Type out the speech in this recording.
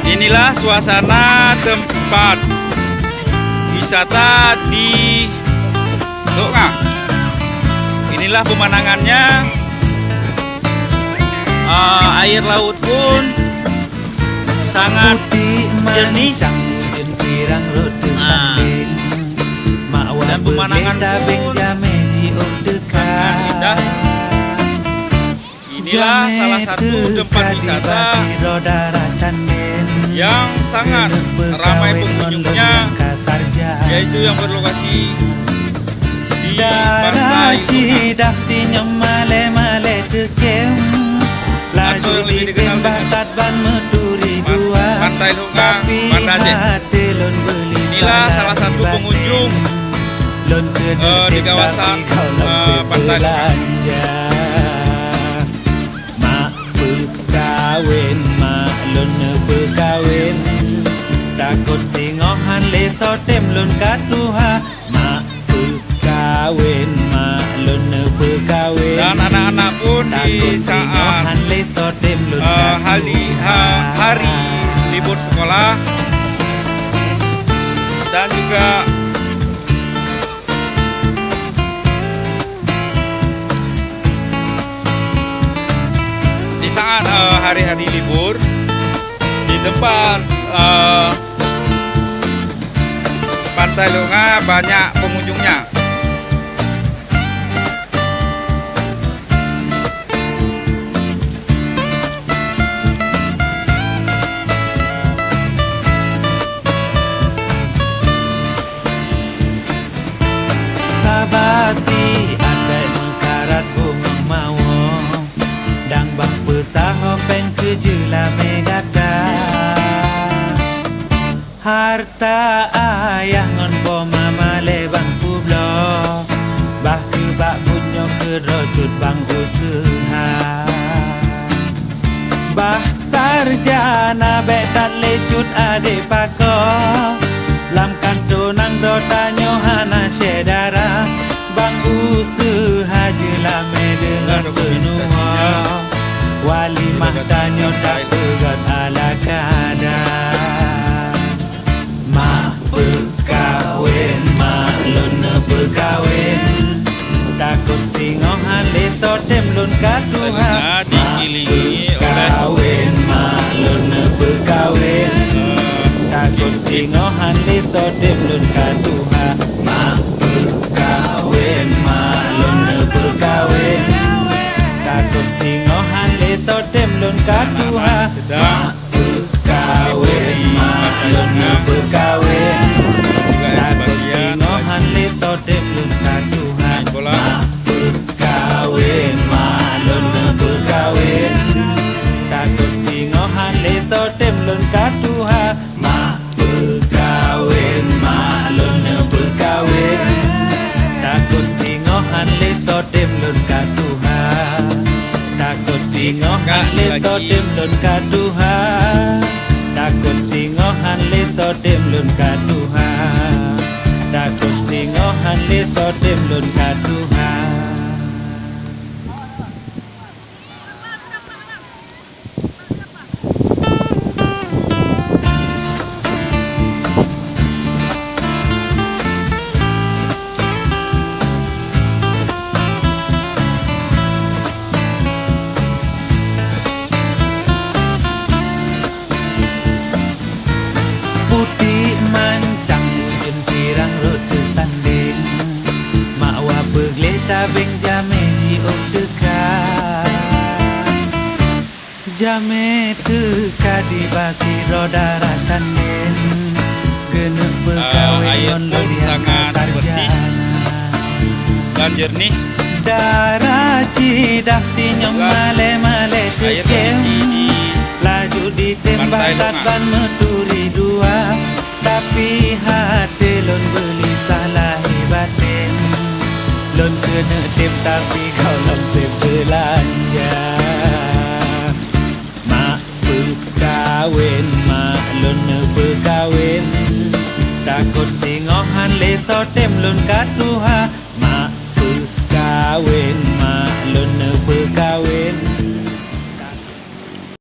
Inilah suasana tempat wisata di Tokang. Inilah pemandangannya. Air laut pun sangat jernih. Dan pemandangan pun sangat indah. Inilah salah satu tempat wisata yang sangat ramai pengunjungnya, yaitu yang berlokasi di Pantai Tokang atau yang lebih dikenal dengan Pantai Tokang, Banda Aceh. Inilah salah satu pengunjung di kawasan Pantai Tokang. Berkawin takut singohan leso tem lun katuha mak berkawin mak lun berkawin Dan anak-anak pun di saat hari libur sekolah dan juga di saat hari-hari libur di tempat Pantai Tokang banyak pengunjungnya. Sabasi ada mekarat bumang mawong dang bang pesaho pen kejela megada harta ayah ngon poma male bang publo bah ke bak bunyo ke rojut bang usaha bah sarjana betat lecut ade pako lam kanto nang do tanyo hana sedara bang usaha jela me dengan penuh wali mah tanyo tak pegat ala kadar mak berkawin mak lun berkawin takut singohan leso dem lun katuha diiringi oleh mak lun berkawin takut singohan leso dem lun katuha mak berkawin mak lun berkawin takut singohan leso dem lun katuha mak berkawin mak lun berkawin takut singohan leso dem lun katuha mak berkawin mak lun berkawin takut singohan leso dem lun katuha mak berkawin mak lun berkawin takut singohan leso dem lun katuha takut singohan leso dem lun katuha takut singohan leso dem lun katuha takut singohan leso dem lun katuha. Putih mancang ujung tirang rute sanding mak wa begleta beng jame di ok dekat jame teka di basi roda ratanen genep berkawin non sangat bersih dan jernih. Darah cidak sinyum male-male tekem laju ditembak ban meturi dua tapi hati lon beli salah batin lon kena tem tapi kau lon sebelanja mak berkawin mak lon berkawin takut singohan leso tem lon katu